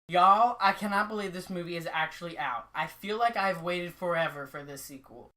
Y'all, I cannot believe this movie is actually out. I feel like I've waited forever for this sequel.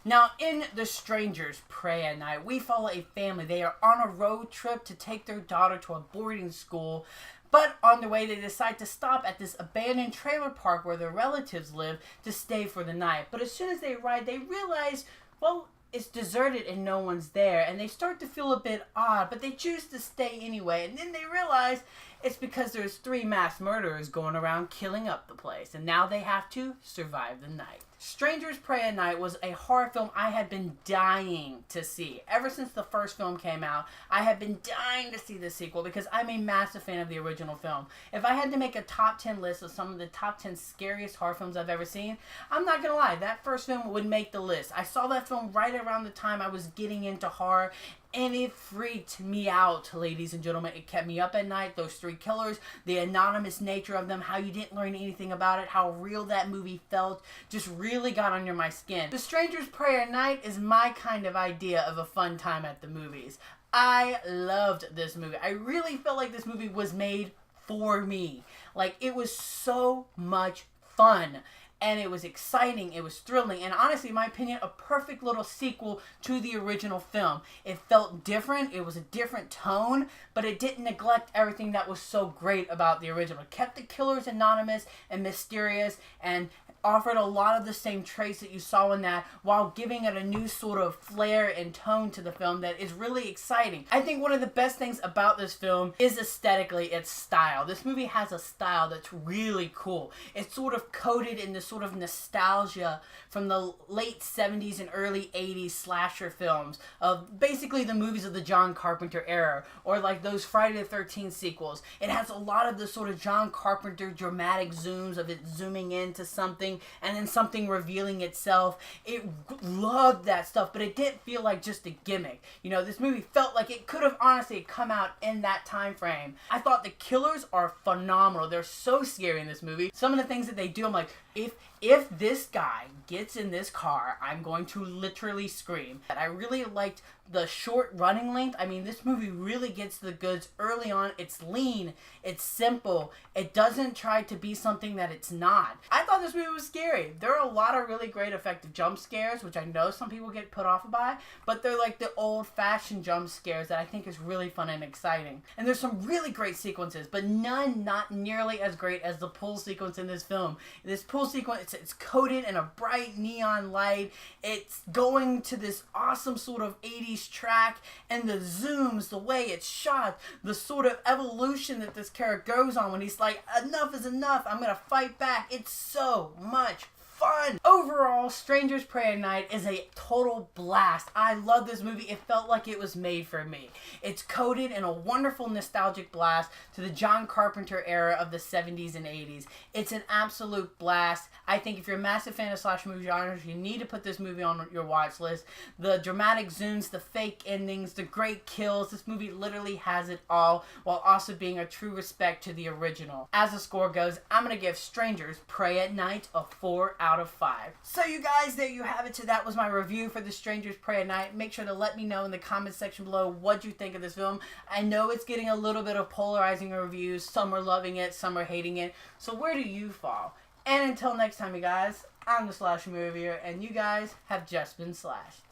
Now, in The Strangers Prey at Night, we follow a family. They are on a road trip to take their daughter to a boarding school, but on the way they decide to stop at this abandoned trailer park where their relatives live to stay for the night. But as soon as they arrive, they realize, well, it's deserted and no one's there, and they start to feel a bit odd, but they choose to stay anyway, and then they realize it's because there's 3 mass murderers going around killing up the place, and now they have to survive the night. Strangers Prey at Night was a horror film I had been dying to see. Ever since the first film came out, I had been dying to see the sequel because I'm a massive fan of the original film. If I had to make a top 10 list of some of the top 10 scariest horror films I've ever seen, I'm not gonna lie, that first film would make the list. I saw that film right around the time I was getting into horror, and it freaked me out, ladies and gentlemen. It kept me up at night. Those 3 killers, the anonymous nature of them, how you didn't learn anything about it, how real that movie felt, just really got under my skin. The Strangers Prey at Night is my kind of idea of a fun time at the movies. I loved this movie. I really felt like this movie was made for me. Like, it was so much fun. And it was exciting, it was thrilling, and honestly, in my opinion, a perfect little sequel to the original film. It felt different, it was a different tone, but it didn't neglect everything that was so great about the original. It kept the killers anonymous and mysterious, and offered a lot of the same traits that you saw in that, while giving it a new sort of flair and tone to the film that is really exciting. I think one of the best things about this film is aesthetically its style. This movie has a style that's really cool. It's sort of coated in this sort of nostalgia from the late 70s and early 80s slasher films of basically the movies of the John Carpenter era, or like those Friday the 13th sequels. It has a lot of the sort of John Carpenter dramatic zooms of it zooming into something and then something revealing itself. It loved that stuff, but it didn't feel like just a gimmick. You know, this movie felt like it could have honestly come out in that time frame. I thought the killers are phenomenal. They're so scary in this movie. Some of the things that they do, I'm like, if this guy gets in this car, I'm going to literally scream. I really liked the short running length. I mean, this movie really gets the goods early on. It's lean, it's simple, it doesn't try to be something that it's not. I thought this movie was scary. There are a lot of really great effective jump scares, which I know some people get put off by, but they're like the old-fashioned jump scares that I think is really fun and exciting. And there's some really great sequences, but none not nearly as great as the pool sequence in this film. This pool sequence, it's coated in a bright neon light. It's going to this awesome sort of 80s track, and the zooms, the way it's shot, the sort of evolution that this character goes on when he's like, enough is enough, I'm gonna fight back. It's so much fun. Overall, Strangers Prey at Night is a total blast. I love this movie. It felt like it was made for me. It's coated in a wonderful nostalgic blast to the John Carpenter era of the 70s and 80s. It's an absolute blast. I think if you're a massive fan of slash movie genres, you need to put this movie on your watch list. The dramatic zooms, the fake endings, the great kills. This movie literally has it all, while also being a true respect to the original. As the score goes, I'm going to give Strangers Prey at Night a 4 out of 5. So you guys, there you have it. So that was my review for The Strangers Prey at Night. Make sure to let me know in the comment section below what you think of this film. I know it's getting a little bit of polarizing reviews. Some are loving it, some are hating it. So where do you fall? And until next time, you guys, I'm the Slasher Movie Reviewer, and you guys have just been slashed.